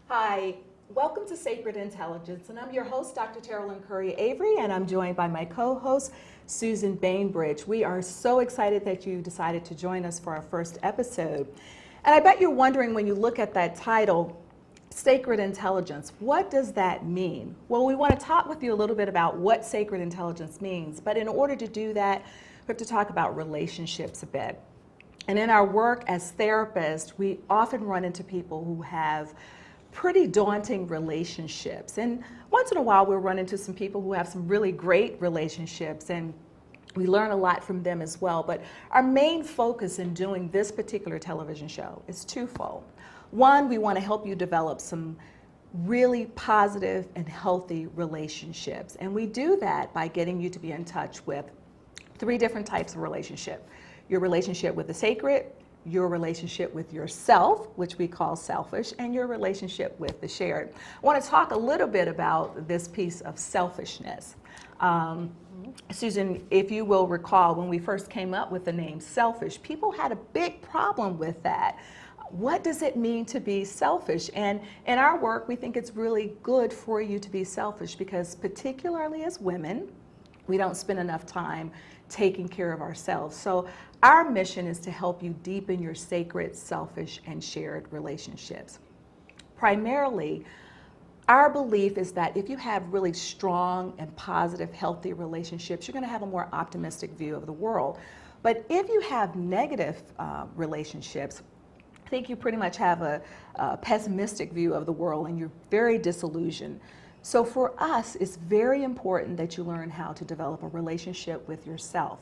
Hi, welcome to Sacred Intelligence, and I'm your host, Dr. Terrell Curry Avery, and I'm joined by my co-host, Susan Bainbridge. We are so excited that you decided to join us for our first episode. And I bet you're wondering when you look at that title, Sacred Intelligence, what does that mean? Well, we want to talk with you a little bit about what sacred intelligence means, but in order to do that, we have to talk about relationships a bit. And in our work as therapists, we often run into people who have pretty daunting relationships. And once in a while, we'll run into some people who have some really great relationships, and we learn a lot from them as well. But our main focus in doing this particular television show is twofold. One, we want to help you develop some really positive and healthy relationships. And we do that by getting you to be in touch with three different types of relationship. Your relationship with the sacred, your relationship with yourself, which we call selfish, and your relationship with the shared. I want to talk a little bit about this piece of selfishness. Susan, if you will recall, when we first came up with the name selfish, people had a big problem with that. What does it mean to be selfish? And in our work, we think it's really good for you to be selfish because particularly as women, we don't spend enough time taking care of ourselves. So our mission is to help you deepen your sacred, selfish, and shared relationships. Primarily, our belief is that if you have really strong and positive, healthy relationships, you're going to have a more optimistic view of the world. But if you have negative relationships, I think you pretty much have a pessimistic view of the world and you're very disillusioned. So for us, it's very important that you learn how to develop a relationship with yourself.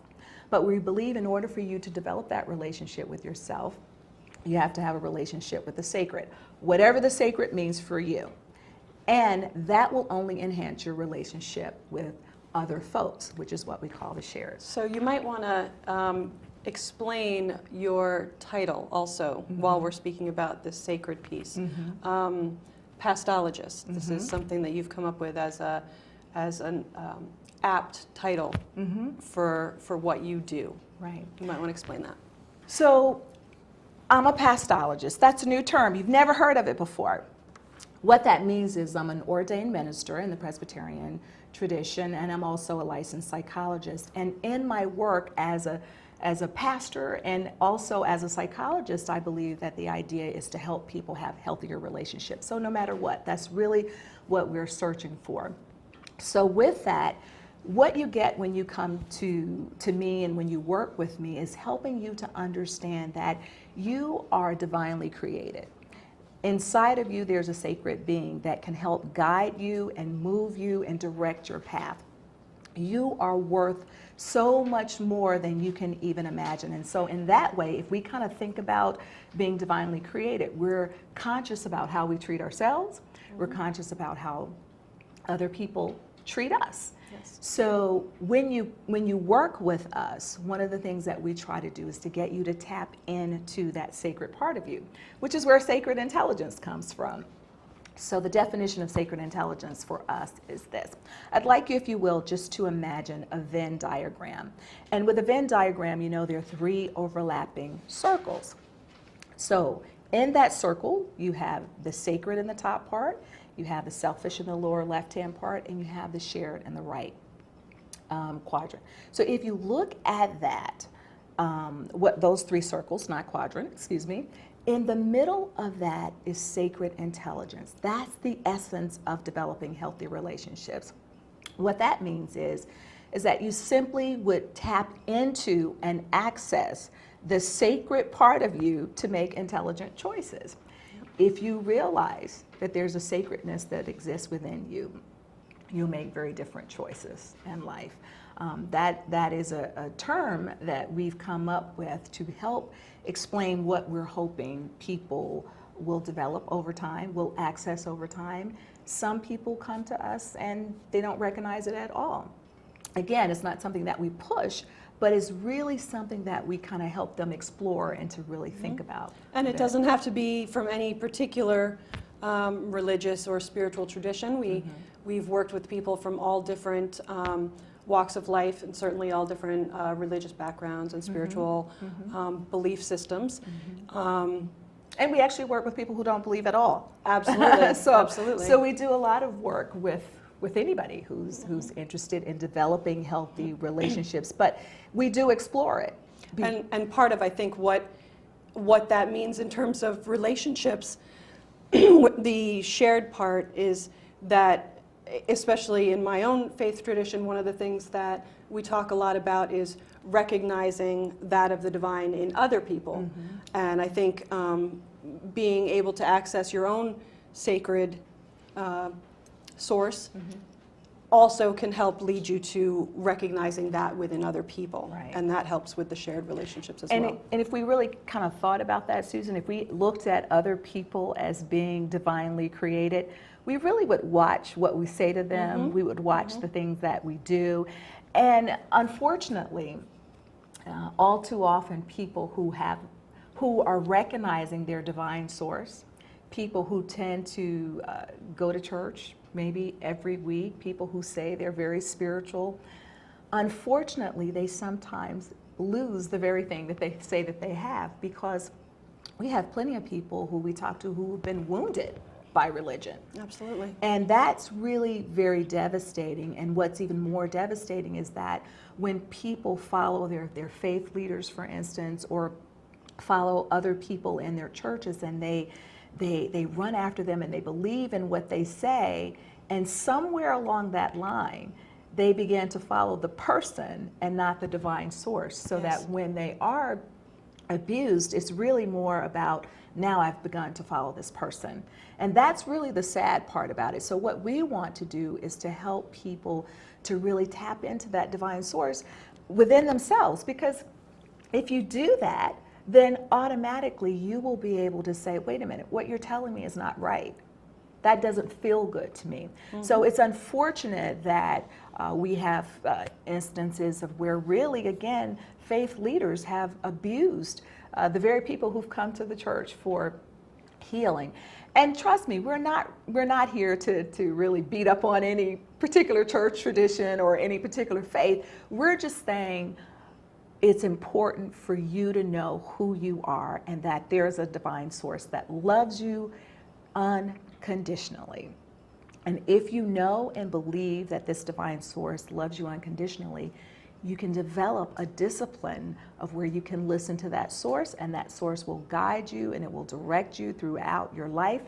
But we believe in order for you to develop that relationship with yourself, you have to have a relationship with the sacred, whatever the sacred means for you. And that will only enhance your relationship with other folks, which is what we call the shared. So you might want to explain your title also while we're speaking about this sacred piece. Pastologist. This is something that you've come up with as an apt title for what you do. Right. You might want to explain that. So I'm a pastologist. That's a new term. You've never heard of it before. What that means is I'm an ordained minister in the Presbyterian tradition, and I'm also a licensed psychologist. And in my work as a pastor and also as a psychologist, I believe that the idea is to help people have healthier relationships. So no matter what, that's really what we're searching for. So with that, what you get when you come to me and when you work with me is helping you to understand that you are divinely created. Inside of you, there's a sacred being that can help guide you and move you and direct your path. You are worth so much more than you can even imagine. And so in that way, if we kind of think about being divinely created, we're conscious about how we treat ourselves. We're conscious about how other people treat us. Yes. So when you work with us, one of the things that we try to do is to get you to tap into that sacred part of you, which is where sacred intelligence comes from. So the definition of sacred intelligence for us is this. I'd like you, if you will, just to imagine a Venn diagram. And with a Venn diagram, you know there are three overlapping circles. So in that circle, you have the sacred in the top part, you have the selfish in the lower left-hand part, and you have the shared in the right quadrant. So if you look at that, what those three circles, not quadrant, excuse me, in the middle of that is sacred intelligence. That's the essence of developing healthy relationships. What that means is that you simply would tap into and access the sacred part of you to make intelligent choices. If you realize that there's a sacredness that exists within you, you'll make very different choices in life. That is a term that we've come up with to help explain what we're hoping people will develop over time, will access over time. Some people come to us and they don't recognize it at all. Again, it's not something that we push, but it's really something that we kind of help them explore and to really think about. And it doesn't have to be from any particular religious or spiritual tradition. We've worked with people from all different walks of life and certainly all different religious backgrounds and spiritual belief systems. And we actually work with people who don't believe at all. Absolutely. Absolutely. So we do a lot of work with anybody who's interested in developing healthy relationships, but we do explore it. And part of, I think, what that means in terms of relationships, the shared part is that, especially in my own faith tradition, one of the things that we talk a lot about is recognizing that of the divine in other people. And I think being able to access your own sacred source also can help lead you to recognizing that within other people. Right. And that helps with the shared relationships as well. And if we really kind of thought about that, Susan, if we looked at other people as being divinely created, we really would watch what we say to them. We would watch the things that we do. And unfortunately, all too often, people who are recognizing their divine source, people who tend to go to church maybe every week, people who say they're very spiritual, unfortunately, they sometimes lose the very thing that they say that they have, because we have plenty of people who we talk to who have been wounded by religion. Absolutely. And that's really very devastating. And what's even more devastating is that when people follow their faith leaders, for instance, or follow other people in their churches, and they run after them and they believe in what they say, and somewhere along that line, they begin to follow the person and not the divine source, so that when they are abused, it's really more about, now I've begun to follow this person. And that's really the sad part about it. So what we want to do is to help people to really tap into that divine source within themselves, because if you do that, then automatically you will be able to say, wait a minute, what you're telling me is not right. That doesn't feel good to me. So it's unfortunate that we have instances of where really, again, faith leaders have abused the very people who've come to the church for healing. And trust me, we're not here to really beat up on any particular church tradition or any particular faith. We're just saying, it's important for you to know who you are and that there's a divine source that loves you unconditionally. And if you know and believe that this divine source loves you unconditionally, you can develop a discipline of where you can listen to that source, and that source will guide you and it will direct you throughout your life.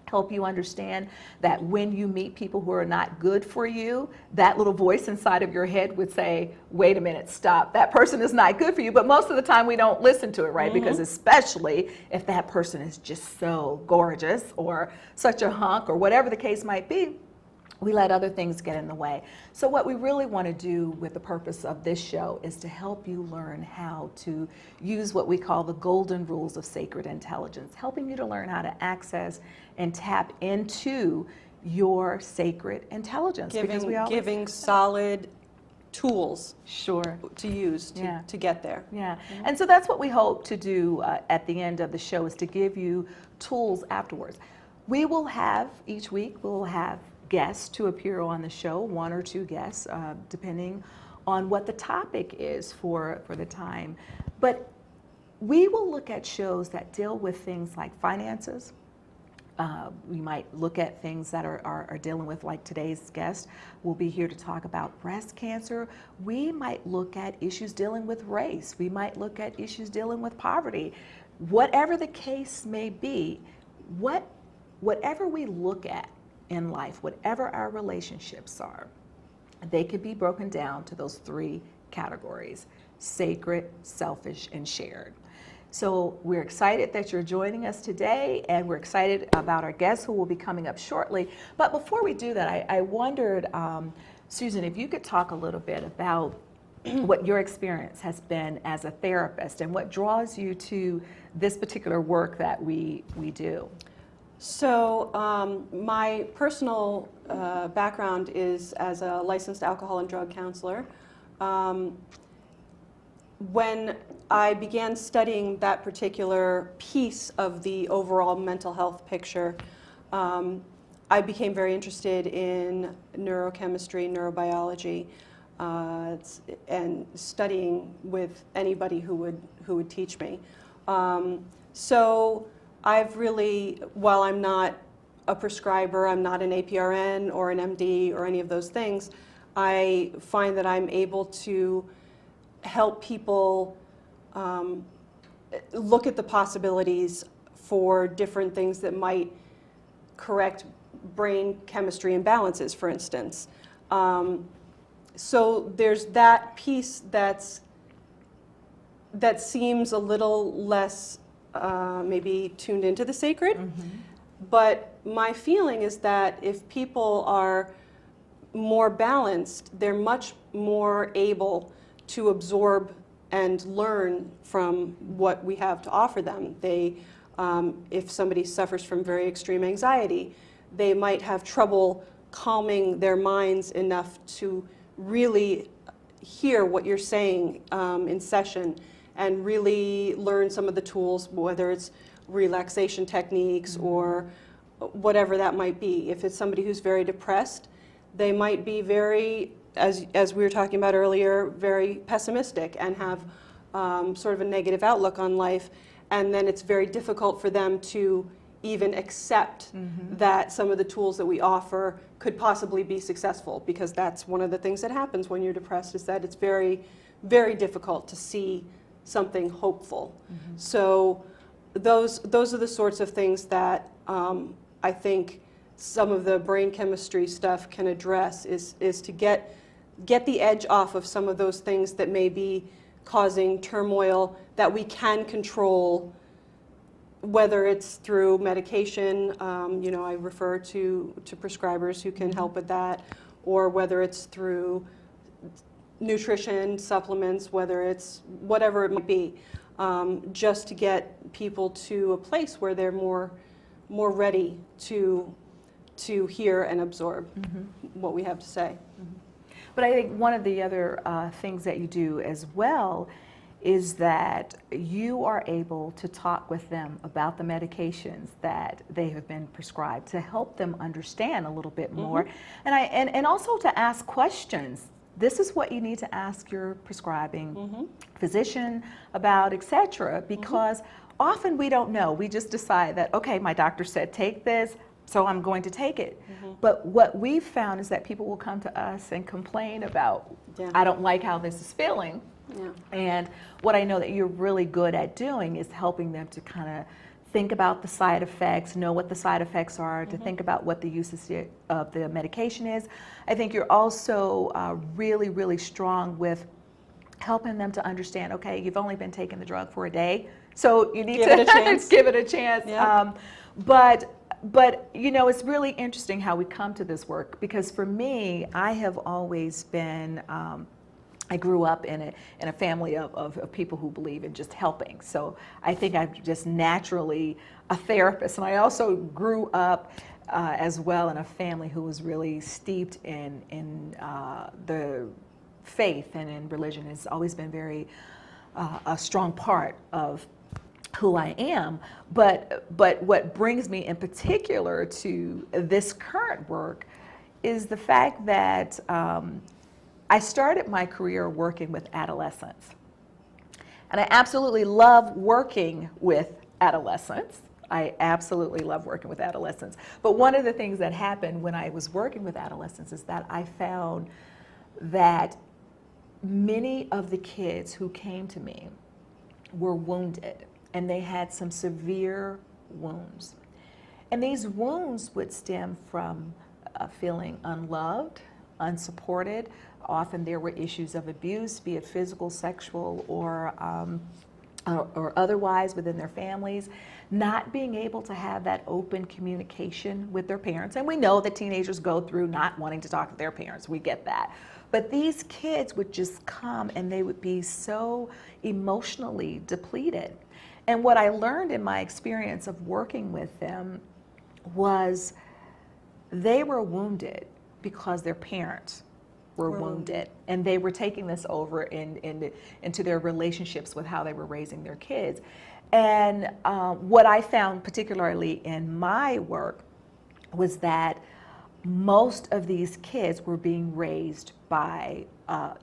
Help you understand that when you meet people who are not good for you, that little voice inside of your head would say, wait a minute, stop, that person is not good for you. But most of the time we don't listen to it, right? Because especially if that person is just so gorgeous or such a hunk or whatever the case might be, we let other things get in the way. So what we really want to do with the purpose of this show is to help you learn how to use what we call the golden rules of sacred intelligence, helping you to learn how to access and tap into your sacred intelligence. Giving solid tools Sure. to use to get there. Yeah, and so that's what we hope to do at the end of the show, is to give you tools afterwards. We will have, each week, we'll have guests to appear on the show, one or two guests, depending on what the topic is for the time. But we will look at shows that deal with things like finances. We might look at things that are dealing with, like today's guest will be here to talk about breast cancer. We might look at issues dealing with race. We might look at issues dealing with poverty. Whatever the case may be, whatever we look at in life, whatever our relationships are, they could be broken down to those three categories: sacred, selfish, and shared. So we're excited that you're joining us today, and we're excited about our guests who will be coming up shortly. But before we do that, I wondered, Susan, if you could talk a little bit about what your experience has been as a therapist and what draws you to this particular work that we do. So my personal background is as a licensed alcohol and drug counselor. When I began studying that particular piece of the overall mental health picture, I became very interested in neurochemistry, neurobiology, and studying with anybody who would teach me. So I've really, while I'm not a prescriber, I'm not an APRN or an MD or any of those things, I find that I'm able to help people look at the possibilities for different things that might correct brain chemistry imbalances, for instance. So there's that piece that seems a little less maybe tuned into the sacred. Mm-hmm. But my feeling is that if people are more balanced, they're much more able to absorb and learn from what we have to offer them. If somebody suffers from very extreme anxiety, they might have trouble calming their minds enough to really hear what you're saying in session and really learn some of the tools, whether it's relaxation techniques or whatever that might be. If it's somebody who's very depressed, they might be very, as we were talking about earlier, very pessimistic and have sort of a negative outlook on life. And then it's very difficult for them to even accept that some of the tools that we offer could possibly be successful, because that's one of the things that happens when you're depressed, is that it's very, very difficult to see something hopeful. So those are the sorts of things that I think some of the brain chemistry stuff can address, is to get the edge off of some of those things that may be causing turmoil that we can control, whether it's through medication, I refer to prescribers who can help with that, or whether it's through nutrition, supplements, whether it's whatever it might be, just to get people to a place where they're more ready to hear and absorb what we have to say. But I think one of the other things that you do as well is that you are able to talk with them about the medications that they have been prescribed to help them understand a little bit more, and also to ask questions. This is what you need to ask your prescribing physician about, etc. Because often we don't know. We just decide that, okay, my doctor said take this, so I'm going to take it. But what we've found is that people will come to us and complain about, I don't like how this is feeling. And what I know that you're really good at doing is helping them to kind of think about the side effects, know what the side effects are, to think about what the uses of the medication is. I think you're also really, really strong with helping them to understand, okay, you've only been taking the drug for a day, so you need give to it a chance. give it a chance. But it's really interesting how we come to this work, because for me, I have always been, I grew up in a family of people who believe in just helping. So I think I'm just naturally a therapist. And I also grew up as well in a family who was really steeped in the faith and in religion. It's always been very a strong part of who I am. But what brings me in particular to this current work is the fact that I started my career working with adolescents. And I absolutely love working with adolescents. I absolutely love working with adolescents. But one of the things that happened when I was working with adolescents is that I found that many of the kids who came to me were wounded, and they had some severe wounds. And these wounds would stem from feeling unloved, unsupported. Often there were issues of abuse, be it physical, sexual, or otherwise within their families, not being able to have that open communication with their parents. And we know that teenagers go through not wanting to talk to their parents. We get that. But these kids would just come and they would be so emotionally depleted. And what I learned in my experience of working with them was they were wounded because their parents were wounded, and they were taking this over into their relationships with how they were raising their kids. And what I found particularly in my work was that most of these kids were being raised by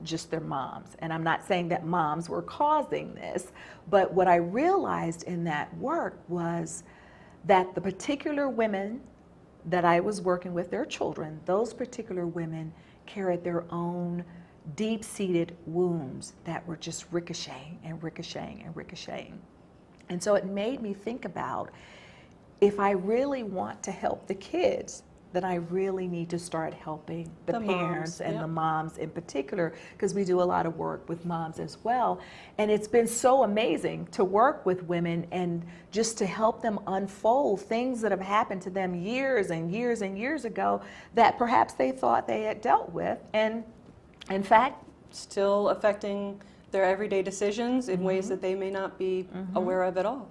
just their moms. And I'm not saying that moms were causing this, but what I realized in that work was that the particular women that I was working with, their children, those particular women carried their own deep-seated wounds that were just ricocheting and ricocheting and ricocheting. And so it made me think about, if I really want to help the kids, then I really need to start helping the parents and the moms in particular, because we do a lot of work with moms as well. And it's been so amazing to work with women and just to help them unfold things that have happened to them years and years and years ago that perhaps they thought they had dealt with, and in fact, still affecting their everyday decisions in ways that they may not be aware of at all.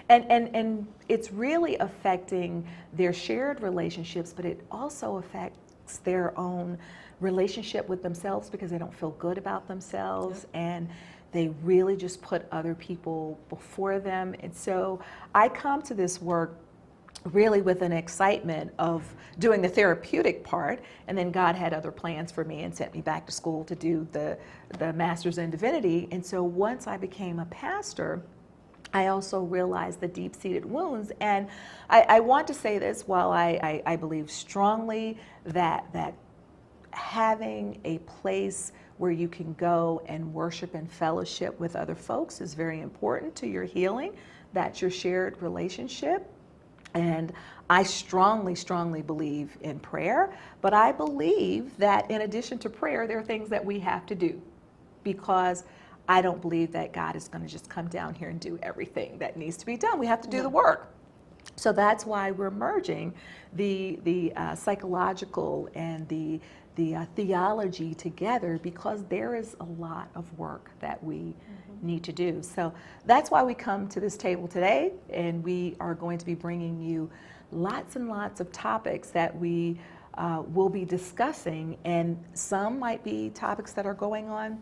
And it's really affecting their shared relationships, but it also affects their own relationship with themselves, because they don't feel good about themselves, and they really just put other people before them. And so I come to this work really with an excitement of doing the therapeutic part, and then God had other plans for me and sent me back to school to do the master's in divinity. And so once I became a pastor, I also realized the deep-seated wounds. And I want to say this, while I believe strongly that having a place where you can go and worship and fellowship with other folks is very important to your healing. That's your shared relationship. And I strongly, strongly believe in prayer, but I believe that in addition to prayer, there are things that we have to do, because I don't believe that God is going to just come down here and do everything that needs to be done. We have to do the work. So that's why we're merging the psychological and the theology together, because there is a lot of work that we need to do. So that's why we come to this table today, and we are going to be bringing you lots and lots of topics that we will be discussing, and some might be topics that are going on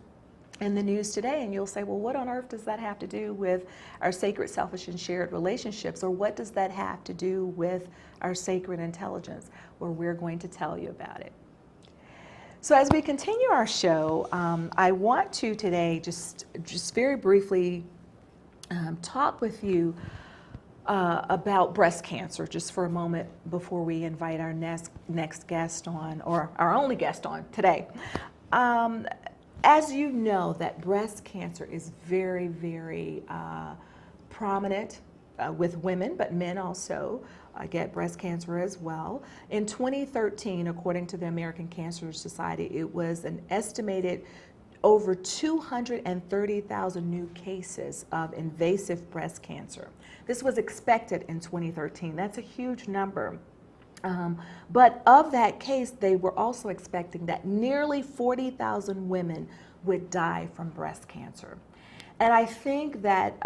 in the news today, and you'll say, well, what on earth does that have to do with our sacred, selfish, and shared relationships? Or what does that have to do with our sacred intelligence? Well, we're going to tell you about it. So as we continue our show, I want to today just very briefly talk with you about breast cancer, just for a moment before we invite our next guest on, or our only guest on today. As you know, that breast cancer is very, very prominent with women, but men also get breast cancer as well. In 2013, according to the American Cancer Society, it was an estimated over 230,000 new cases of invasive breast cancer. This was expected in 2013. That's a huge number. But of that case, they were also expecting that nearly 40,000 women would die from breast cancer. And I think that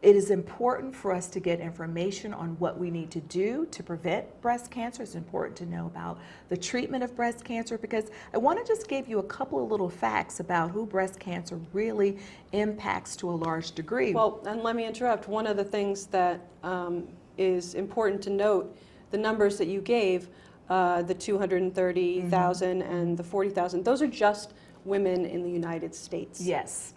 it is important for us to get information on what we need to do to prevent breast cancer. It's important to know about the treatment of breast cancer, because I want to just give you a couple of little facts about who breast cancer really impacts to a large degree. Well, and let me interrupt. One of the things that is important to note, the numbers that you gave, the 230,000 and the 40,000, those are just women in the United States. Yes.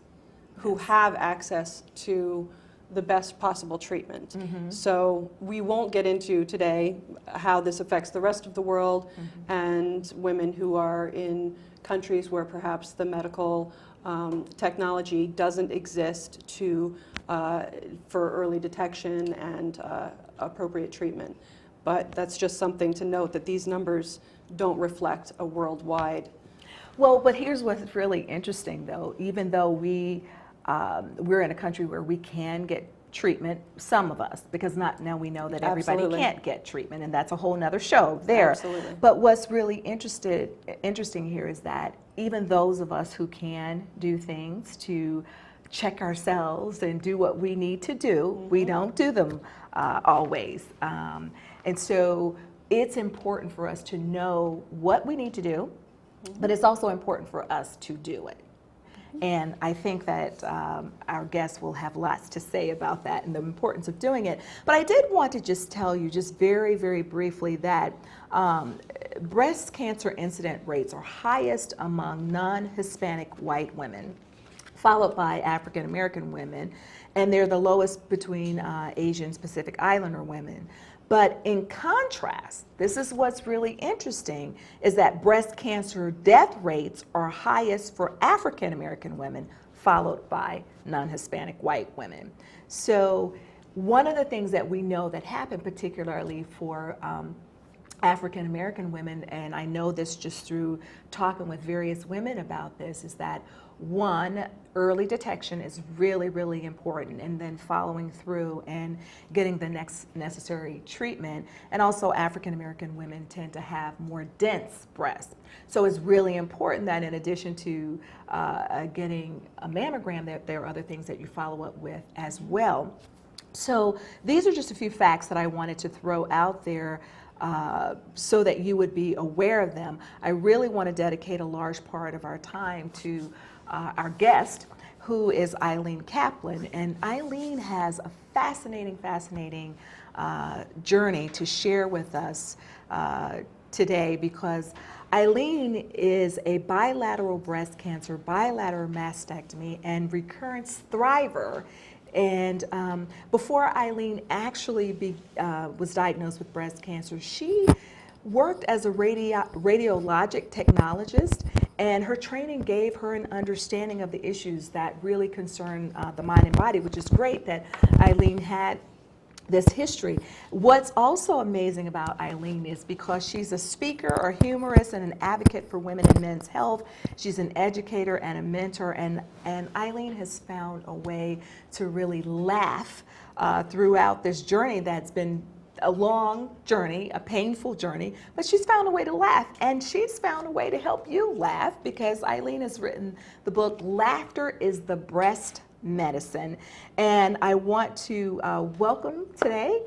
Who have access to the best possible treatment. So we won't get into today how this affects the rest of the world and women who are in countries where perhaps the medical technology doesn't exist for early detection and appropriate treatment. But that's just something to note, that these numbers don't reflect a worldwide. Well, but here's what's really interesting, though. Even though we're in a country where we can get treatment, some of us, because now we know that everybody can't get treatment, and that's a whole nother show there. Absolutely. But what's really interesting here is that even those of us who can do things to check ourselves and do what we need to do, we don't do them always. And so it's important for us to know what we need to do, but it's also important for us to do it. And I think that our guests will have lots to say about that and the importance of doing it. But I did want to just tell you just very, very briefly that breast cancer incident rates are highest among non-Hispanic white women. followed by African American women, and they're the lowest between Asian Pacific Islander women. But in contrast, this is what's really interesting, is that breast cancer death rates are highest for African American women, followed by non-Hispanic white women. So one of the things that we know that happened particularly for African American women, and I know this just through talking with various women about this, is that one, early detection is really, really important, and then following through and getting the next necessary treatment. And also African American women tend to have more dense breasts. So it's really important that in addition to getting a mammogram, there are other things that you follow up with as well. So these are just a few facts that I wanted to throw out there so that you would be aware of them. I really want to dedicate a large part of our time to our guest, who is Eileen Kaplan. And Eileen has a fascinating journey to share with us today, because Eileen is a bilateral breast cancer, bilateral mastectomy, and recurrence thriver. And before Eileen actually was diagnosed with breast cancer, she worked as a radiologic technologist, and her training gave her an understanding of the issues that really concern the mind and body, which is great that Eileen had this history. What's also amazing about Eileen is because she's a speaker, a humorist, and an advocate for women and men's health. She's an educator and a mentor, and Eileen has found a way to really laugh throughout this journey that's been a long journey, a painful journey, but she's found a way to laugh, and she's found a way to help you laugh, because Eileen has written the book, Laughter is the Breast Medicine. And I want to welcome today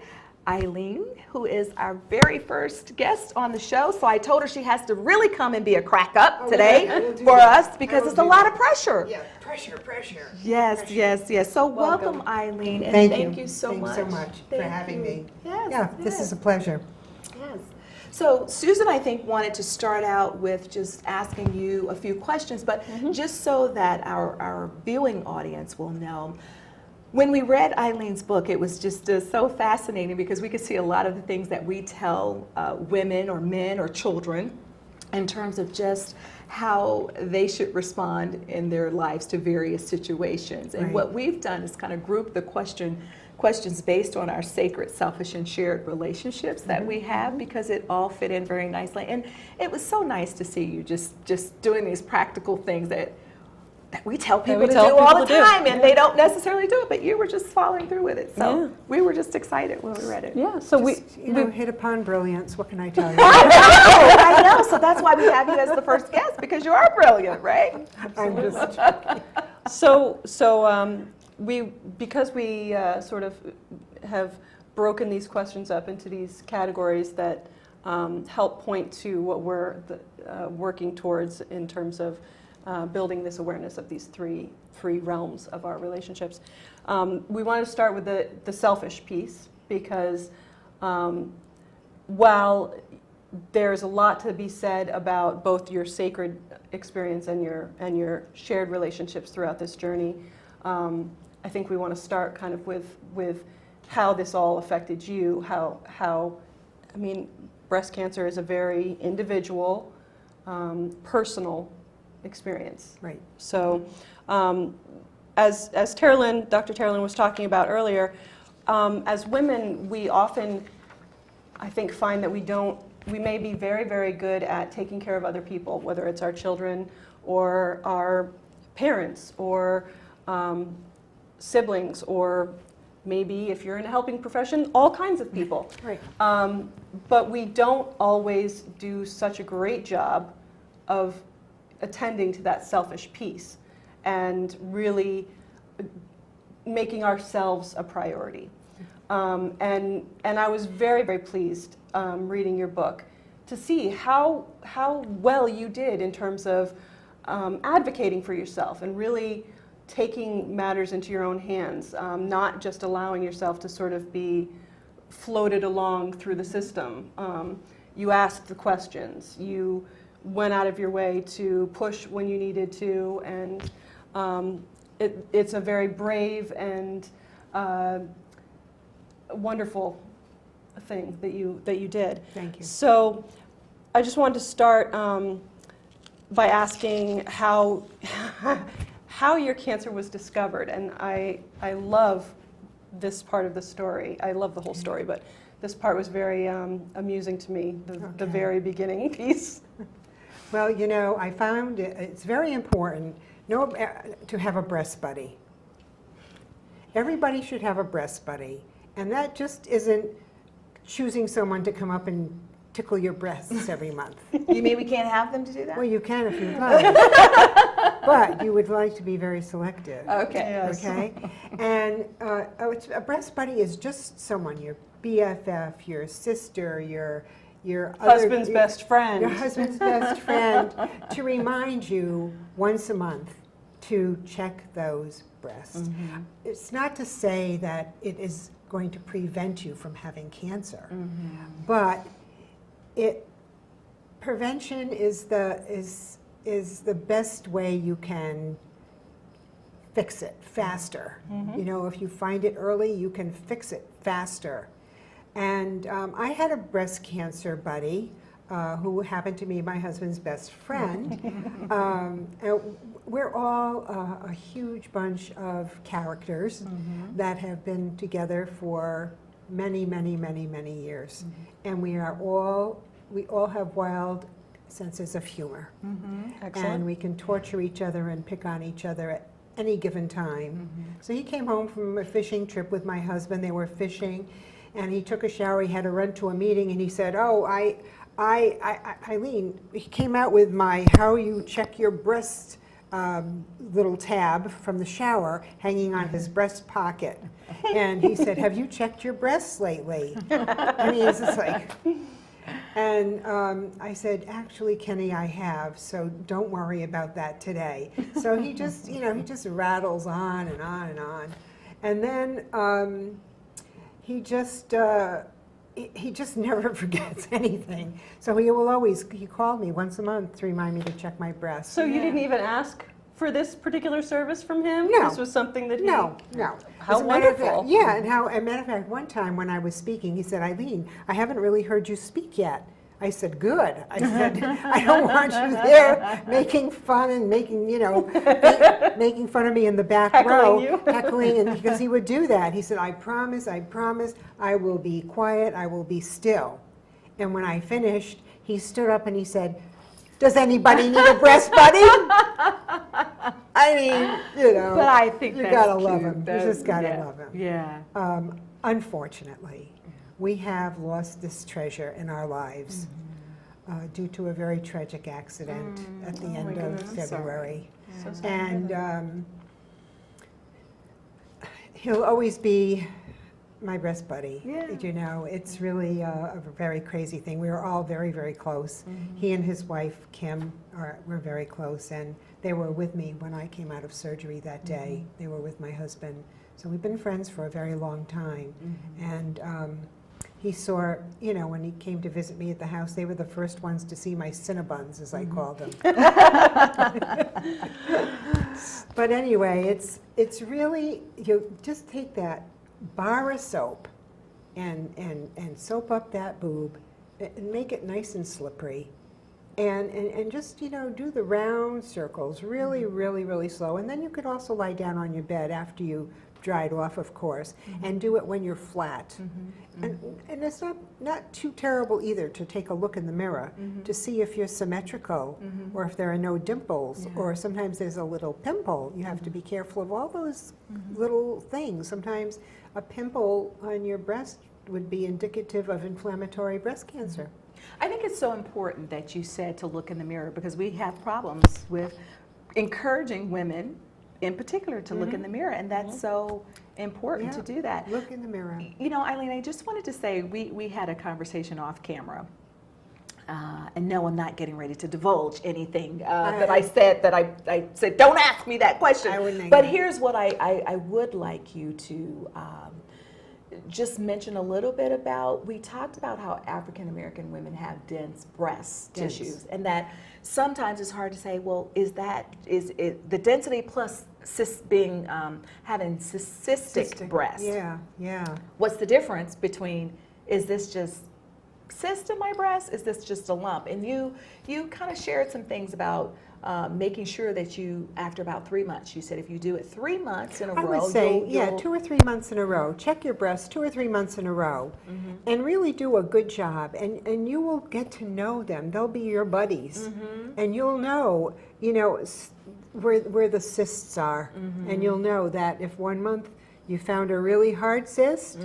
Eileen, who is our very first guest on the show. So I told her she has to really come and be a crack up today for us, because it's a lot of pressure. Yeah, pressure. Yes, yes. So welcome, Eileen, and thank you so much. Thanks so much for having me. Yes, Yeah, this is a pleasure. Yes. So Susan, I think, wanted to start out with just asking you a few questions, but just so that our viewing audience will know, when we read Eileen's book, it was just so fascinating, because we could see a lot of the things that we tell women or men or children in terms of just how they should respond in their lives to various situations. And what we've done is kind of group the questions based on our sacred, selfish, and shared relationships that we have, because it all fit in very nicely. And it was so nice to see you just doing these practical things that we tell people to do all the time, and they don't necessarily do it, but you were just following through with it. So we were just excited when we read it. Yeah, so we hit upon brilliance. What can I tell you? I know. So that's why we have you as the first guest, because you are brilliant, right? I'm just joking. Because we sort of have broken these questions up into these categories that help point to what we're working towards in terms of building this awareness of these three realms of our relationships. We want to start with the selfish piece, because while there's a lot to be said about both your sacred experience and your shared relationships throughout this journey, I think we want to start kind of with how this all affected you. How I mean, breast cancer is a very individual, personal experience. Right. So, as Dr. Terralyn was talking about earlier, as women, we often, I think, find that we may be very, very good at taking care of other people, whether it's our children or our parents or siblings, or maybe if you're in a helping profession, all kinds of people. Right. But we don't always do such a great job of attending to that selfish piece and really making ourselves a priority. And I was very, very pleased reading your book to see how well you did in terms of advocating for yourself and really taking matters into your own hands, not just allowing yourself to sort of be floated along through the system. You asked the questions. You went out of your way to push when you needed to, and it's a very brave and wonderful thing that you did. Thank you. So I just wanted to start by asking how your cancer was discovered, and I love this part of the story. I love the whole story, but this part was very amusing to me, the Okay. very beginning piece. Well, you know, I found it's very important to have a breast buddy. Everybody should have a breast buddy. And that just isn't choosing someone to come up and tickle your breasts every month. You mean we can't have them to do that? Well, you can if you'd like. But you would like to be very selective. Okay. Yes. Okay? And a breast buddy is just someone, your BFF, your sister, your Husband's best friend. Your husband's best friend, to remind you once a month to check those breasts. Mm-hmm. It's not to say that it is going to prevent you from having cancer, Mm-hmm. but prevention is the best way you can fix it faster. You know, if you find it early, you can fix it faster. And I had a breast cancer buddy who happened to be my husband's best friend. And we're all a huge bunch of characters that have been together for many, many, many, many years. And we all have wild senses of humor. Excellent. And we can torture each other and pick on each other at any given time. So he came home from a fishing trip with my husband. They were fishing, and he took a shower. He had to run to a meeting, and he said, "Oh, Eileen," he came out with my "How You Check Your Breast" little tab from the shower hanging on his breast pocket. And he said, "Have you checked your breasts lately?" I mean, it's just like. And I said, "Actually, Kenny, I have, so don't worry about that today." So he just, he just rattles on and on and on. And then he just never forgets anything. So he called me once a month to remind me to check my breasts. So you didn't even ask for this particular service from him? No. This was something that he... No. How As a matter of fact- wonderful. Yeah, and as a matter of fact, one time when I was speaking, he said, "Eileen, I haven't really heard you speak yet." I said, "Good." I said, "I don't want you there making fun and making fun of me in the back Heckling row, you. heckling," and because he would do that. He said, I promise, I will be quiet, I will be still." And when I finished, he stood up and he said, "Does anybody need a breast buddy?" I mean, But I think you that's gotta love cute. him. You That's- just gotta yeah. love him. Yeah. Unfortunately, we have lost this treasure in our lives due to a very tragic accident at the end of goodness, I'm February. So sorry. And he'll always be my breast buddy. Yeah. You know, it's really a very crazy thing. We were all very, very close. He and his wife, Kim, were very close, and they were with me when I came out of surgery that day. They were with my husband. So we've been friends for a very long time. And he saw, when he came to visit me at the house, they were the first ones to see my Cinnabons, as I called them. But anyway, it's really, you just take that bar of soap and soap up that boob and make it nice and slippery. And just, do the round circles really, really, really slow. And then you could also lie down on your bed after you dried off, of course, and do it when you're flat. And it's not too terrible either to take a look in the mirror to see if you're symmetrical or if there are no dimples, or sometimes there's a little pimple. You have to be careful of all those little things. Sometimes a pimple on your breast would be indicative of inflammatory breast cancer. I think it's so important that you said to look in the mirror, because we have problems with encouraging women in particular to look in the mirror, and that's so important to do that. Look in the mirror. Eileen, I just wanted to say we had a conversation off camera. And no, I'm not getting ready to divulge anything that I said. I said, don't ask me that question. I wouldn't But either. here's what I would like you to just mention a little bit about, we talked about how African American women have dense breast Dense. tissues, and that sometimes it's hard to say, well, is it the density plus being having cystic breast? Yeah, yeah. What's the difference between, is this just cyst in my breast? Is this just a lump? And you kind of shared some things about making sure that you, after about 3 months, you said if you do it 3 months in a I row, would say, you'll 2 or 3 months in a row. Check your breasts 2 or 3 months in a row, and really do a good job. And you will get to know them. They'll be your buddies, and you'll know, where the cysts are, and you'll know that if 1 month you found a really hard cyst,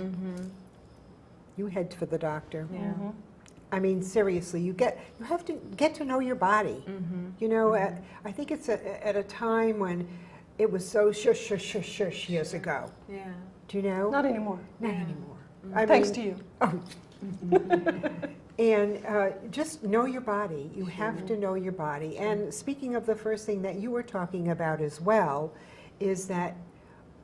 you head for the doctor. Yeah. I mean, seriously, you have to get to know your body. I think it's at a time when it was so shush years ago. Yeah. Do you know? Not anymore. Not anymore. Thanks to you. Oh. And just know your body. You have to know your body. And speaking of the first thing that you were talking about as well, is that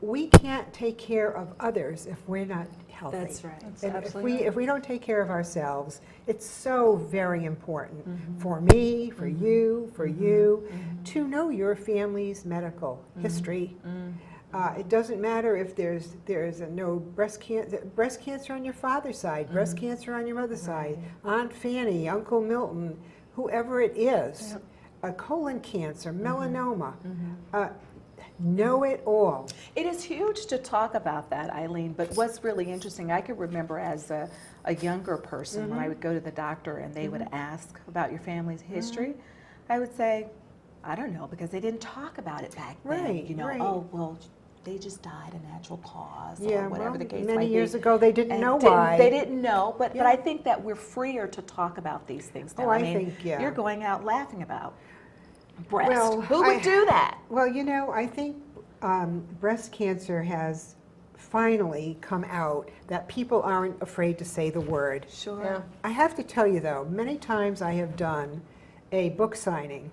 we can't take care of others if we're not healthy. That's right. That's And absolutely if we don't take care of ourselves, it's so very important for me, for you, for you, to know your family's medical history. It doesn't matter if there's no breast cancer on your father's side, breast cancer on your mother's side, Aunt Fanny, Uncle Milton, whoever it is, colon cancer, melanoma. Know it all. It is huge to talk about that, Eileen, but what's really interesting, I could remember as a younger person when I would go to the doctor and they would ask about your family's history, I would say, I don't know, because they didn't talk about it back then. Right, right. Oh, well, they just died a natural cause, Yeah, or whatever well, the case many might be. years ago they didn't And know why. They didn't know, but Yeah. I think that we're freer to talk about these things now. Oh, I mean, think, yeah. you're going out laughing about breast. Well, Who would do that? Well, I think breast cancer has finally come out that people aren't afraid to say the word. Sure. Yeah. I have to tell you though, many times I have done a book signing,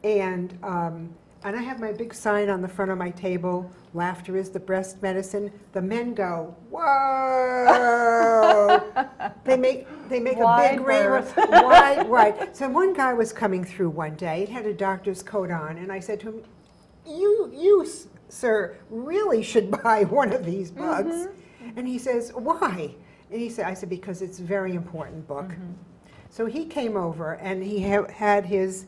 and I have my big sign on the front of my table, laughter is the breast medicine. The men go, whoa! They make a Wide big ring berth. wide. So one guy was coming through one day, he had a doctor's coat on, and I said to him, you sir, really should buy one of these books. And he says, why? And I said, because it's a very important book. So he came over and he had his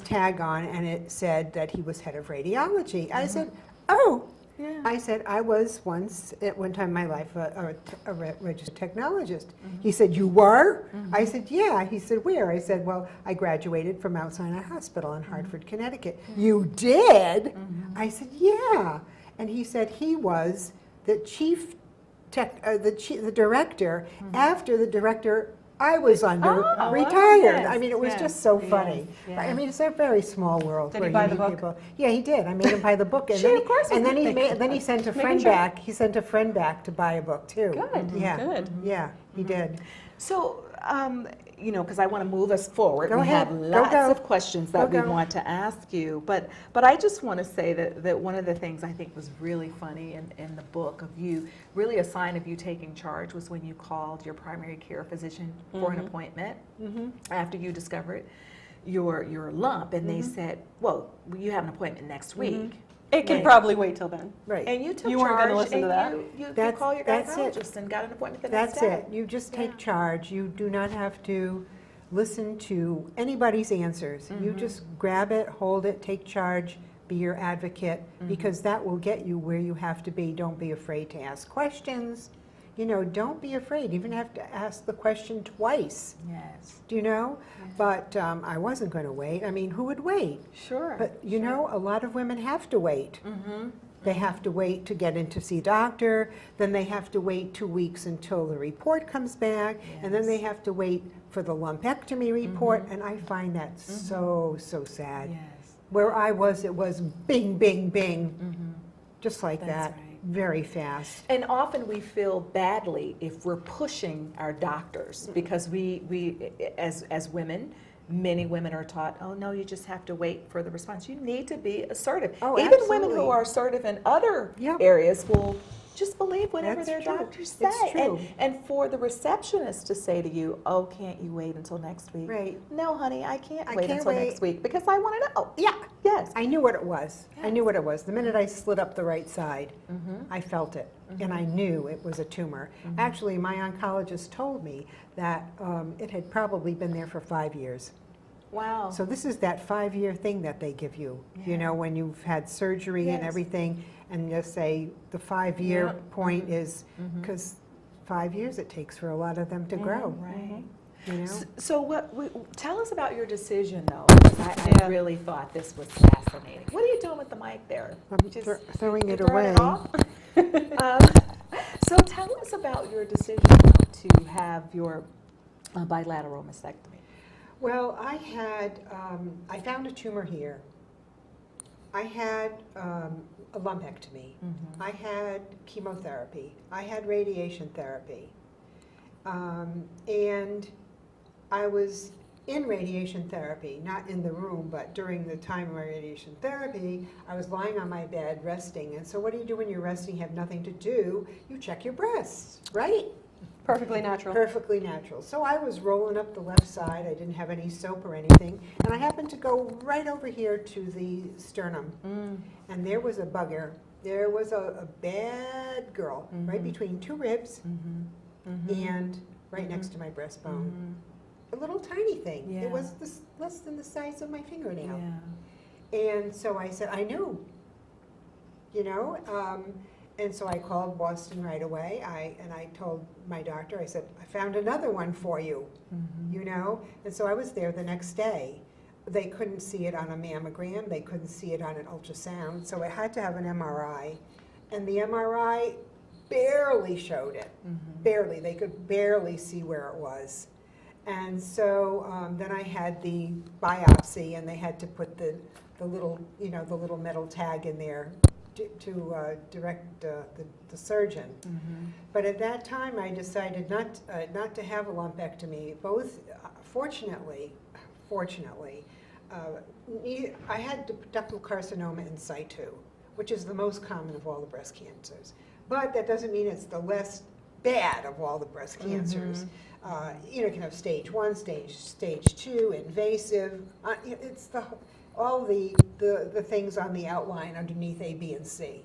tag on, and it said that he was head of radiology. I said, oh. Yeah. I said, I was once, at one time in my life, a registered technologist. He said, you were? I said, yeah. He said, where? I said, well, I graduated from Mount Sinai Hospital in Hartford, Connecticut. You did? I said, yeah. And he said he was the the director after the director I was under retired. yes, I mean, it was yes, just so funny. yes. I mean, it's a very small world. Did where he buy you the meet book? people. Yeah, he did. I made him buy the book, and Sure, then of course and he then did. he sent a Making friend sure. back. He sent a friend back to buy a book too. Good, Yeah. good. Yeah, he did. So, because I want to move us forward, Go we ahead. have Go, lots go. of questions that Go, we go. want to ask you. But I just want to say that one of the things I think was really funny in the book of you, really a sign of you taking charge, was when you called your primary care physician for an appointment after you discovered your lump, and they said, well, you have an appointment next week. It can Right. probably wait till then. Right. And you took You weren't charge, gonna listen to that? and you That's- call your that's it. gynecologist and got an appointment the next That's day. it. You just take Yeah. charge. You do not have to listen to anybody's answers. You just grab it, hold it, take charge, be your advocate, because that will get you where you have to be. Don't be afraid to ask questions. Don't be afraid. Even have to ask the question twice. Yes. Do you know? But I wasn't going to wait. I mean, who would wait? Sure. But a lot of women have to wait. They have to wait to get in to see a doctor, then they have to wait 2 weeks until the report comes back, and then they have to wait for the lumpectomy report, and I find that so sad. Yes. Where I was, it was bing, bing, bing, just like That's that, right. very fast. And often we feel badly if we're pushing our doctors, because we as women, many women are taught, oh no, you just have to wait for the response. You need to be assertive. Oh, Even women absolutely. who are assertive in other Yep. areas will just believe whatever That's their true. doctors say. It's true. And for the receptionist to say to you, oh, can't you wait until next week? Right. No, honey, I can't I wait can't until wait. next week because I want to know. Yeah. Yes. I knew what it was. I Yes. knew what it was. The minute I slid up the right side, Mm-hmm. I felt it, and I knew it was a tumor. Actually, my oncologist told me that it had probably been there for 5 years. Wow. So this is that 5-year thing that they give you, you know, when you've had surgery and Yes. everything, and just say the 5-year Yeah. point is, because 5 years it takes for a lot of them to grow, Right. you know? So tell us about your decision, though. 'Cause I Yeah. really thought this was fascinating. What are you doing with the mic there? I'm Just throwing you it throwing away. it off? So tell us about your decision to have your bilateral mastectomy. Well, I found a tumor here. I had a lumpectomy. I had chemotherapy. I had radiation therapy. And I was in radiation therapy, not in the room, but during the time of my radiation therapy, I was lying on my bed resting. And so what do you do when you're resting, have nothing to do? You check your breasts, right? Perfectly natural. Perfectly natural. So I was rolling up the left side. I didn't have any soap or anything. And I happened to go right over here to the sternum. And there was a bugger. There was a bad girl right between two ribs and right next to my breastbone. A little tiny thing. Yeah. It was less than the size of my fingernail. Yeah. And so I said, I knew, you know. And so I called Boston right away. And I told my doctor, I said, I found another one for you, you know. And so I was there the next day. They couldn't see it on a mammogram. They couldn't see it on an ultrasound. So I had to have an MRI. And the MRI barely showed it. Barely. They could barely see where it was. And so then I had the biopsy, and they had to put the little, you know, the little metal tag in there to direct the surgeon. But at that time, I decided not to have a lumpectomy. Both, fortunately, I had ductal carcinoma in situ, which is the most common of all the breast cancers. But that doesn't mean it's the less bad of all the breast cancers. You know, you can have stage 1, stage 2, invasive. It's all the things on the outline underneath A, B, and C.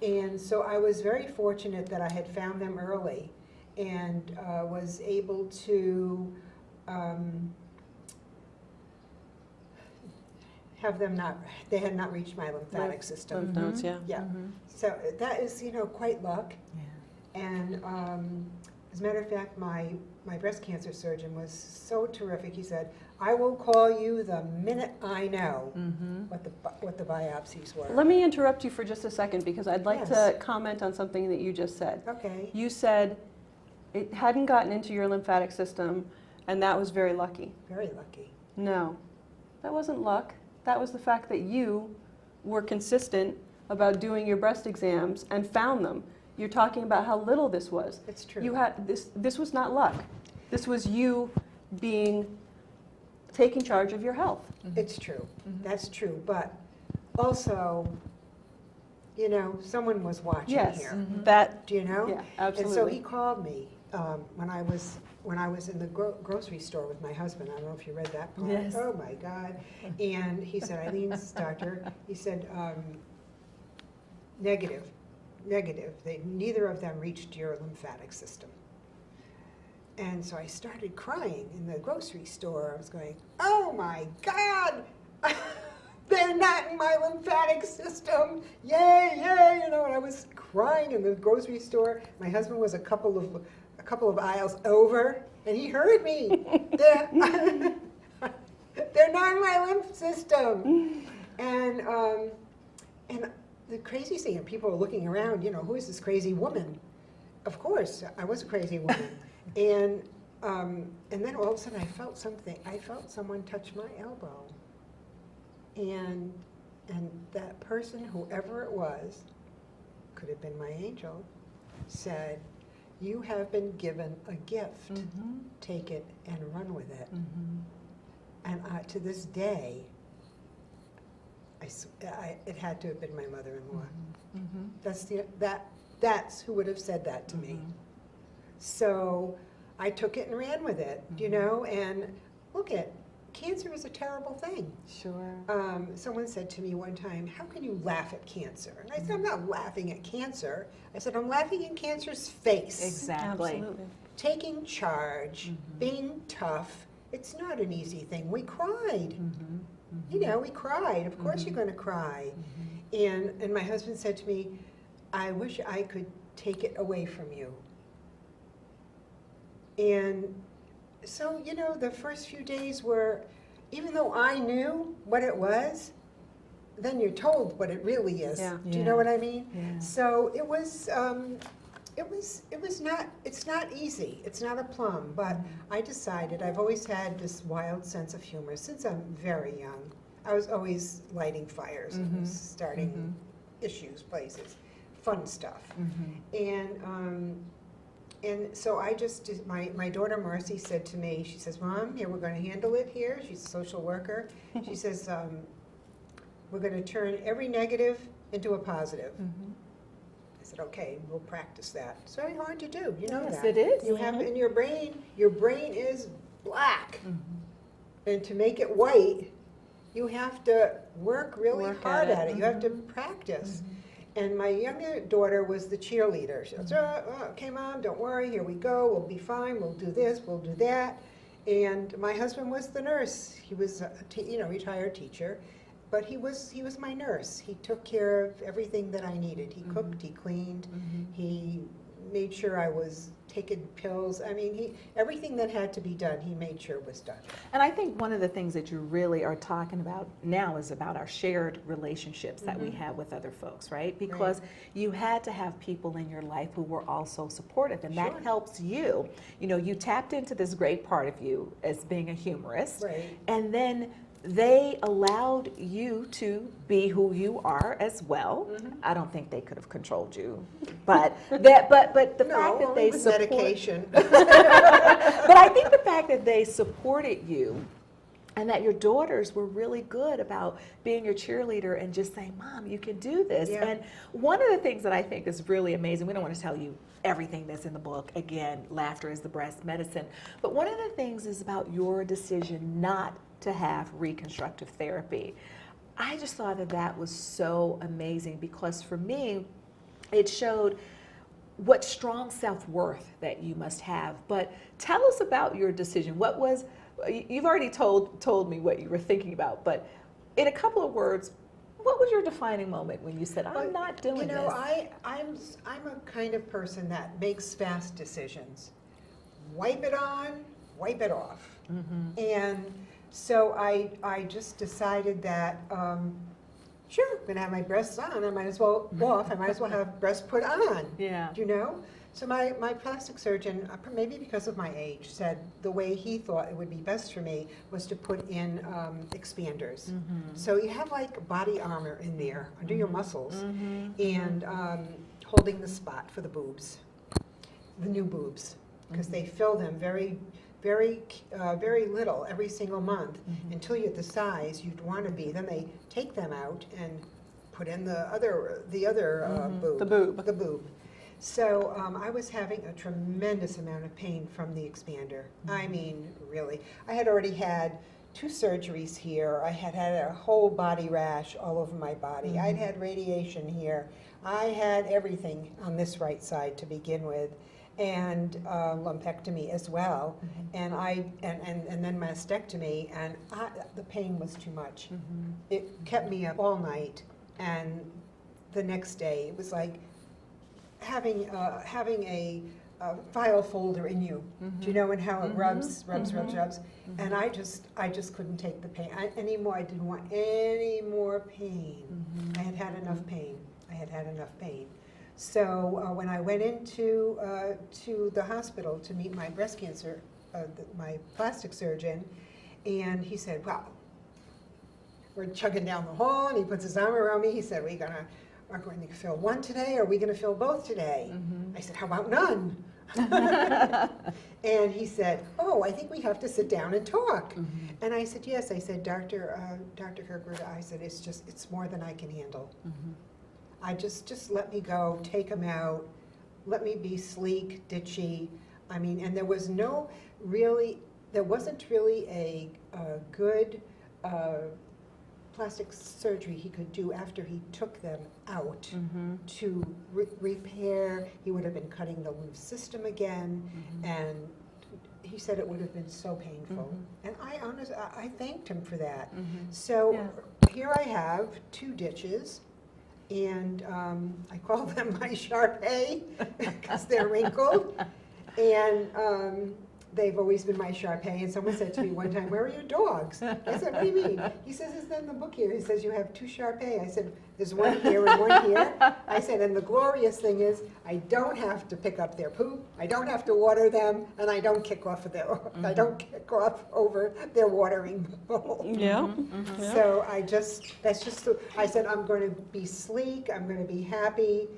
And so I was very fortunate that I had found them early and was able to have them they had not reached my lymphatic system. Lymph nodes, yeah. Yeah. So that is, you know, quite luck. And as a matter of fact, my breast cancer surgeon was so terrific. He said, I will call you the minute I know what the biopsies were. Let me interrupt you for just a second because I'd like Yes. to comment on something that you just said. Okay. You said it hadn't gotten into your lymphatic system, and that was very lucky. Very lucky. No, that wasn't luck. That was the fact that you were consistent about doing your breast exams and found them. You're talking about how little this was. It's true. You had this was not luck. This was you taking charge of your health. It's true. That's true. But also, you know, someone was watching Yes, here. that. Do you know? Yeah, absolutely. And so he called me when I was in the grocery store with my husband. I don't know if you read that part. Yes. Oh my God! And he said, Eileen, this is doctor. He said, negative. Neither of them reached your lymphatic system. And so I started crying in the grocery store. I was going, oh my God! They're not in my lymphatic system. Yay, yay! You know, and I was crying in the grocery store. My husband was a couple of aisles over, and he heard me. They're not in my lymph system. And the crazy thing, and people are looking around, you know, who is this crazy woman? Of course, I was a crazy woman. And then all of a sudden I felt something. I felt someone touch my elbow. And that person, whoever it was, could have been my angel, said, you have been given a gift. Take it and run with it. And to this day, it had to have been my mother-in-law. That's who would have said that to me. So I took it and ran with it, you know, and look at, cancer is a terrible thing. Sure. Someone said to me one time, how can you laugh at cancer? And I said, I'm not laughing at cancer. I said, I'm laughing in cancer's face. Exactly. Absolutely. Taking charge, being tough. It's not an easy thing. We cried. You know, we cried. Of course you're going to cry. And my husband said to me, I wish I could take it away from you. And so, you know, the first few days were, even though I knew what it was, then you're told what it really is. Yeah. Do you know what I mean? Yeah. So it was not, it's not easy. It's not a plum, but I decided, I've always had this wild sense of humor since I'm very young. I was always lighting fires and starting issues, places, fun stuff. And so I just, my daughter Marcy said to me, she says, Mom, here, we're going to handle it here. She's a social worker. She says, we're going to turn every negative into a positive. I said, okay, we'll practice that. It's very hard to do, you know Yes, that. it is. You have in your brain is black. And to make it white, you have to work really hard at it. You have to practice. And my younger daughter was the cheerleader. She goes, okay, Mom, don't worry, here we go, we'll be fine, we'll do this, we'll do that. And my husband was the nurse. He was a retired teacher, but he was my nurse. He took care of everything that I needed. He cooked, he cleaned, he made sure I was taking pills. I mean, everything that had to be done, he made sure was done. And I think one of the things that you really are talking about now is about our shared relationships that we have with other folks, right? Because you had to have people in your life who were also supportive, and that helps you. You know, you tapped into this great part of you as being a humorist, and then they allowed you to be who you are as well. I don't think they could have controlled you, but the fact that they support medication. But I think the fact that they supported you and that your daughters were really good about being your cheerleader and just saying, Mom, you can do this. And one of the things that I think is really amazing, we don't want to tell you everything that's in the book. Again, laughter is the best medicine. But one of the things is about your decision not to have reconstructive therapy. I just thought that was so amazing because for me, it showed what strong self-worth that you must have. But tell us about your decision. What was, you've already told me what you were thinking about, but in a couple of words, what was your defining moment when you said, I'm not doing this? You know, I'm a kind of person that makes fast decisions. Wipe it on, wipe it off. And so I just decided that, sure, I'm going to have my breasts on. I might as well off. I might as well have breasts put on. Yeah. Do you know? So my plastic surgeon, maybe because of my age, said the way he thought it would be best for me was to put in expanders. So you have like body armor in there under your muscles and holding the spot for the boobs, the new boobs, because they fill them very little every single month until you're the size you'd want to be. Then they take them out and put in the other boob. The boob. So I was having a tremendous amount of pain from the expander. I mean, really. I had already had 2 surgeries here. I had had a whole body rash all over my body. I'd had radiation here. I had everything on this right side to begin with, and lumpectomy as well, and then mastectomy, and the pain was too much. It kept me up all night, and the next day it was like having a file folder in you. Do you know, and how it rubs, and I just couldn't take the pain anymore. I didn't want any more pain. I had had enough pain. So when I went into to the hospital to meet my breast cancer, my plastic surgeon, and he said, well, we're chugging down the hall, and he puts his arm around me. He said, are we going to fill one today, or are we going to fill both today? I said, how about none? And he said, oh, I think we have to sit down and talk. And I said, yes. I said, Dr. Kirkwood, I said, it's more than I can handle. I just let me go, take them out, let me be sleek, ditchy. I mean, and there wasn't really a good plastic surgery he could do after he took them out to repair. He would have been cutting the loose system again, and he said it would have been so painful. And I thanked him for that. So here I have 2 ditches, and I call them my Shar-Pei because they're wrinkled. And they've always been my Shar-Pei. And someone said to me one time, "Where are your dogs?" I said, "What do you mean?" He says, "It's in the book here." He says, "You have 2 Shar-Pei." I said, "There's one here and one here." I said, "And the glorious thing is, I don't have to pick up their poop, I don't have to water them, and I don't kick off over their watering bowl." Yeah. So I said, I'm going to be sleek, I'm going to be happy.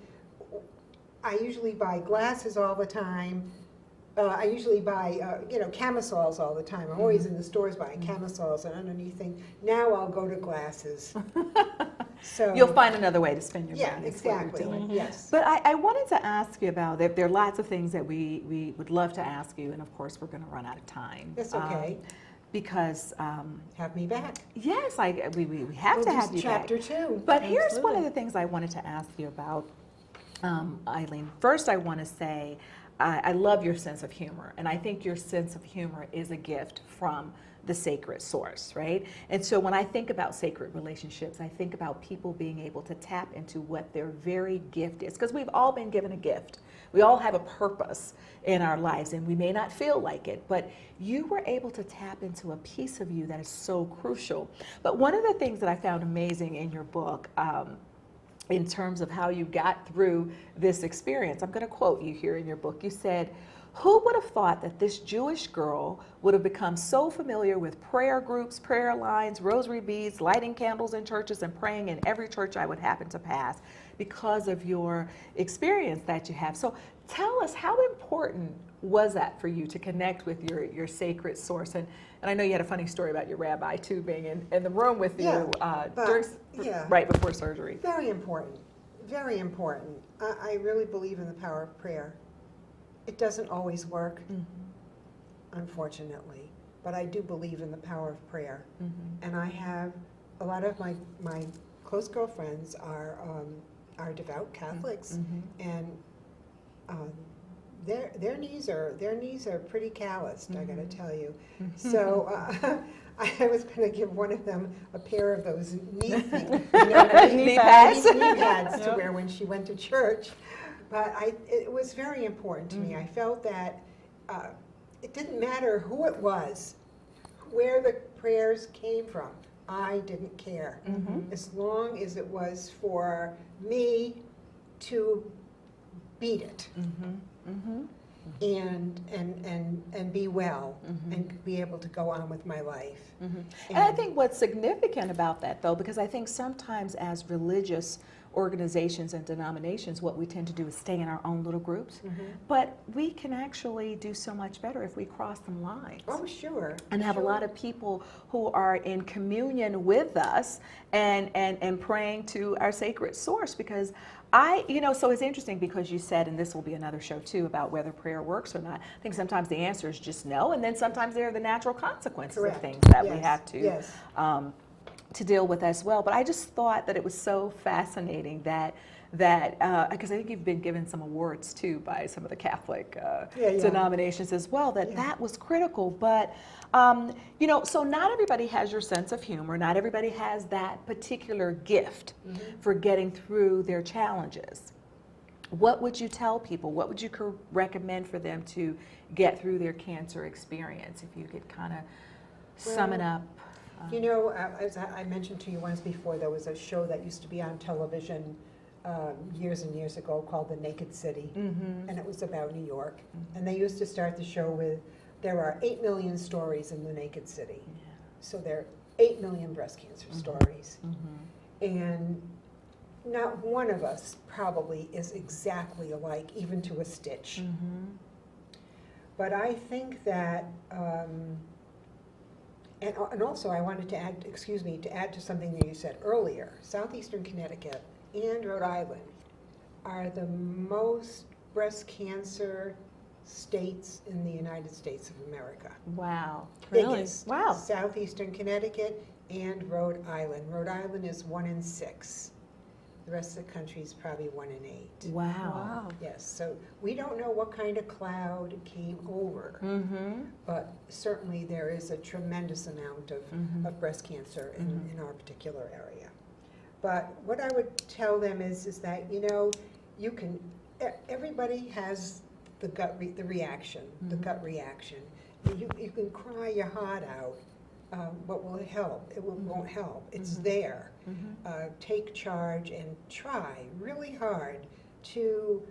I usually buy glasses all the time. I usually buy, camisoles all the time. I'm always in the stores buying camisoles and underneath things. Now I'll go to glasses. So You'll find another way to spend your yeah, money. is what you're exactly. doing. Yes. But I wanted to ask you about, there are lots of things that we would love to ask you, and of course we're going to run out of time. That's okay. Because, Have me back. yes, we have to have you back. Chapter 2. But here's one Absolutely. of the things I wanted to ask you about, Eileen. First, I want to say I love your sense of humor, and I think your sense of humor is a gift from the sacred source, right? And so when I think about sacred relationships, I think about people being able to tap into what their very gift is, because we've all been given a gift. We all have a purpose in our lives, and we may not feel like it, but you were able to tap into a piece of you that is so crucial. But one of the things that I found amazing in your book, in terms of how you got through this experience, I'm going to quote you here in your book. You said, "Who would have thought that this Jewish girl would have become so familiar with prayer groups, prayer lines, rosary beads, lighting candles in churches, and praying in every church I would happen to pass because of your experience that you have?" So tell us, how important was that for you to connect with your sacred source? And I know you had a funny story about your rabbi too being in the room with you right before surgery. Very important. Very important. I really believe in the power of prayer. It doesn't always work, unfortunately, but I do believe in the power of prayer. And I have a lot of my close girlfriends are devout Catholics, and their knees are pretty calloused. I got to tell you. So I was going to give one of them a pair of those knee things, Knee pads. knee pads to wear when she went to church. But it was very important to me. I felt that it didn't matter who it was, where the prayers came from. I didn't care. As long as it was for me to beat it and be well and be able to go on with my life. And I think what's significant about that, though, because I think sometimes as religious organizations and denominations, what we tend to do is stay in our own little groups. But we can actually do so much better if we cross some lines. Oh, sure. And have a lot of people who are in communion with us and praying to our sacred source. Because so it's interesting because you said, and this will be another show too, about whether prayer works or not. I think sometimes the answer is just no, and then sometimes there are the natural consequences of things that we have to deal with as well. But I just thought that it was so fascinating that because I think you've been given some awards too by some of the Catholic denominations as well, that was critical. But so not everybody has your sense of humor. Not everybody has that particular gift for getting through their challenges. What would you tell people? What would you recommend for them to get through their cancer experience? If you could kind of sum it up. As I mentioned to you once before, there was a show that used to be on television years and years ago called The Naked City, and it was about New York. And they used to start the show with, there are 8 million stories in the Naked City. So there are 8 million breast cancer stories. And not one of us probably is exactly alike, even to a stitch. But I think that, and also I wanted to add to something that you said earlier. Southeastern Connecticut and Rhode Island are the most breast cancer states in the United States of America. Wow. Biggest. Wow. Southeastern Connecticut and Rhode Island. Rhode Island is 1 in 6. The rest of the country is probably 1 in 8. Wow. Yes, so we don't know what kind of cloud came over, but certainly there is a tremendous amount of breast cancer in our particular area. But what I would tell them is that, you know, you can, everybody has the reaction, the gut reaction. You can cry your heart out, but will it help? It won't help. It's there. Take charge and try really hard to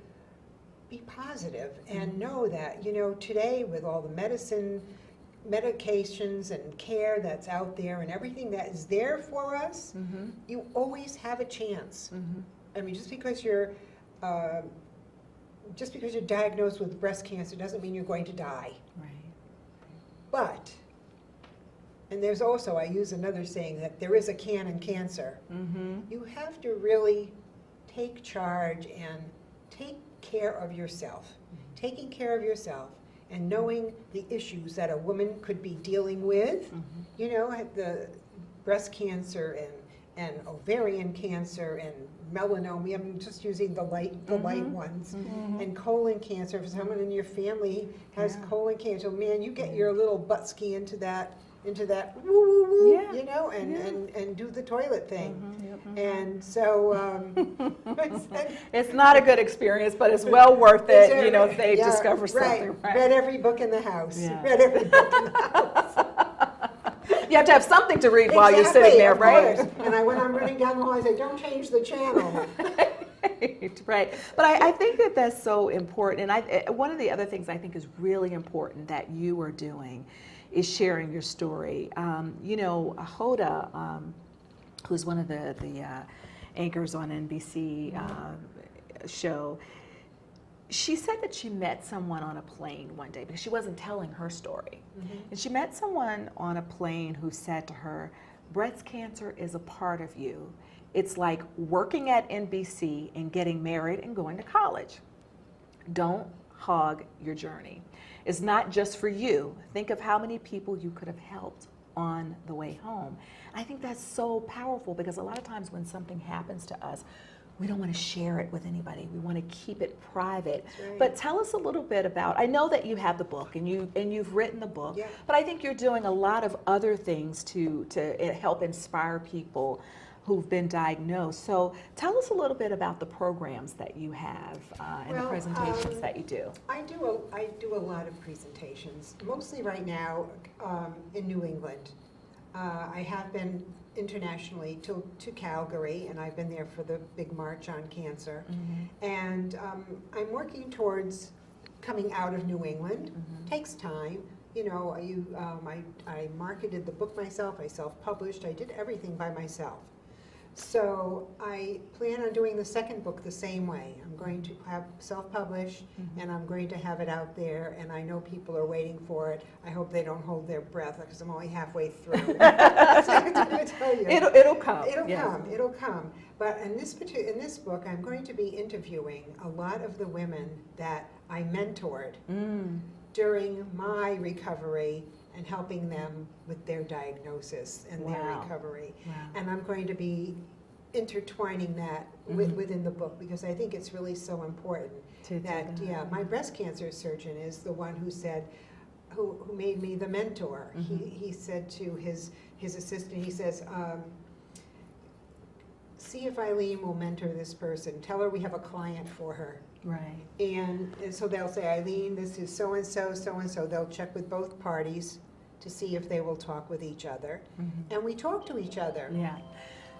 be positive and know that, you know, today with all the medications and care that's out there and everything that is there for us, you always have a chance. I mean, just because you're diagnosed with breast cancer doesn't mean you're going to die. Right. But, and there's also, I use another saying that there is a can in cancer. You have to really take charge and take care of yourself. Taking care of yourself and knowing the issues that a woman could be dealing with, you know, the breast cancer and ovarian cancer and melanoma, I'm just using the light ones, and colon cancer. If someone in your family has colon cancer, man, you get your little butt ski into that woo woo woo, you know, and do the toilet thing. And so It's not a good experience, but it's well worth it, you know, if they discover something. Right. Read every book in the house. Read every book in the house. You have to have something to read while you're sitting there, right? And when I'm running down the hall, I say, don't change the channel. Right. But I think that that's so important. And one of the other things I think is really important that you are doing is sharing your story. You know, Hoda, who's one of the anchors on NBC show, she said that she met someone on a plane one day because she wasn't telling her story. And she met someone on a plane who said to her, breast cancer is a part of you. It's like working at NBC and getting married and going to college. Don't hog your journey. It's not just for you. Think of how many people you could have helped on the way home. I think that's so powerful because a lot of times when something happens to us, we don't want to share it with anybody. We want to keep it private. Right. But tell us a little bit about, I know that you have the book and you've written the book, but I think you're doing a lot of other things to help inspire people who've been diagnosed. So tell us a little bit about the programs that you have and the presentations that you do. I do a lot of presentations, mostly right now in New England. I have been internationally to Calgary, and I've been there for the big March on Cancer. And I'm working towards coming out of New England. Takes time. You know, I marketed the book myself, I self-published, I did everything by myself. So I plan on doing the second book the same way. I'm going to have self-published, and I'm going to have it out there, and I know people are waiting for it. I hope they don't hold their breath because I'm only halfway through. So I'm going to tell you. It'll come. It'll come. But in this book, I'm going to be interviewing a lot of the women that I mentored during my recovery and helping them with their diagnosis and their recovery. And I'm going to be intertwining that within the book because I think it's really so important that my breast cancer surgeon is the one who said, who made me the mentor. He said to his assistant, he says, see if Eileen will mentor this person. Tell her we have a client for her. Right. And so they'll say, Eileen, this is so-and-so, so-and-so. They'll check with both parties to see if they will talk with each other. And we talk to each other. Yeah.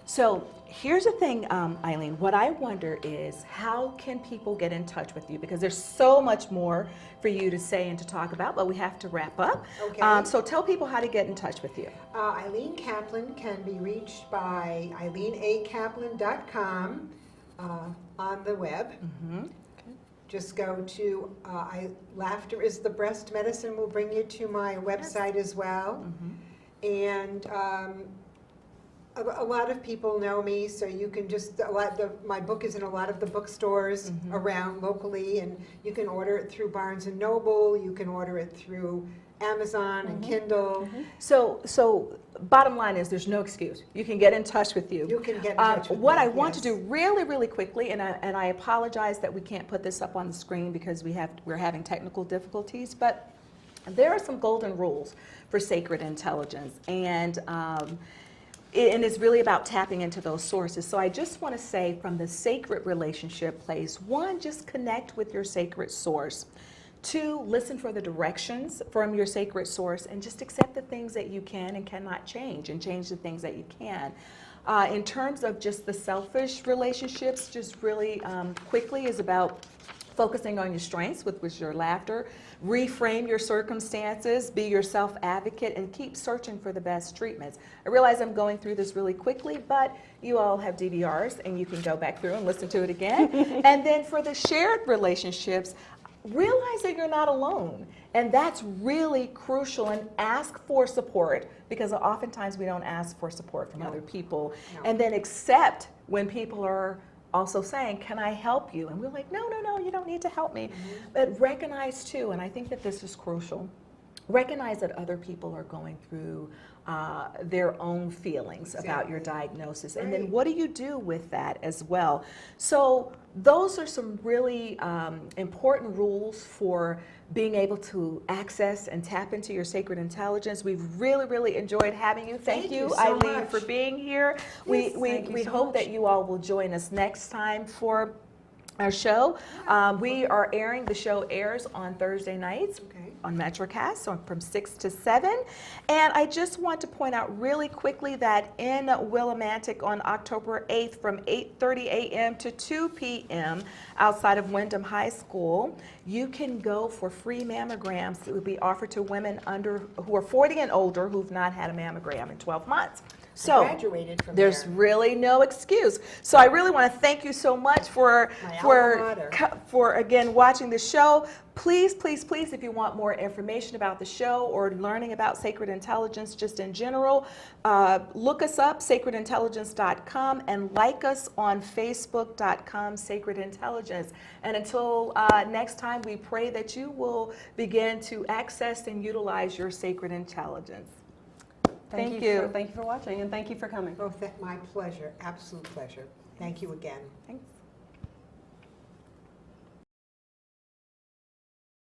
So here's the thing, Eileen, what I wonder is how can people get in touch with you? Because there's so much more for you to say and to talk about, but we have to wrap up. Okay. So tell people how to get in touch with you. Eileen Kaplan can be reached by eileenakaplan.com on the web. Just go to Laughter is the Breast Medicine will bring you to my website as well. And A lot of people know me, so you can just, my book is in a lot of the bookstores around locally, and you can order it through Barnes & Noble, you can order it through Amazon and Kindle. So bottom line is there's no excuse. You can get in touch with you. You can get in touch with what me, I want to yes. do really quickly, and I apologize that we can't put this up on the screen because we're having technical difficulties, but there are some golden rules for sacred intelligence, and it's really about tapping into those sources. So I just want to say, from the sacred relationship place, one, just connect with your sacred source. Two, listen for the directions from your sacred source, and just accept the things that you can and cannot change, and change the things that you can. In terms of just the selfish relationships, just really quickly, is about focusing on your strengths, which was your laughter. Reframe your circumstances, be your self-advocate, and keep searching for the best treatments. I realize I'm going through this really quickly, but you all have DVRs, and you can go back through and listen to it again. And then for the shared relationships, realize that you're not alone. And that's really crucial, and ask for support, because oftentimes we don't ask for support from other people. No. And then accept when people are also saying, can I help you? And we're like, no, you don't need to help me. But recognize too, and I think that this is crucial, recognize that other people are going through their own feelings about your diagnosis. And then Right. what do you do with that as well? So those are some really important rules for being able to access and tap into your sacred intelligence. We've really enjoyed having you. Thank you, so Eileen, much. for being here. We thank you so hope much. that you all will join us next time for our show. The show airs on Thursday nights Okay. on Metrocast, so from 6 to 7. And I just want to point out really quickly that in Willimantic on October 8th from 8:30 a.m. to 2 p.m. outside of Wyndham High School, you can go for free mammograms that will be offered to women who are 40 and older who've not had a mammogram in 12 months. So Graduated from there's there. really no excuse. So I really want to thank you so much for My alma mater. again watching the show. Please, if you want more information about the show or learning about sacred intelligence just in general, look us up, sacredintelligence.com, and like us on facebook.com, Sacred Intelligence. And until next time, we pray that you will begin to access and utilize your sacred intelligence. Thank you. Thank you for watching, and thank you for coming. Oh, my pleasure, absolute pleasure. Thank you again. Thanks.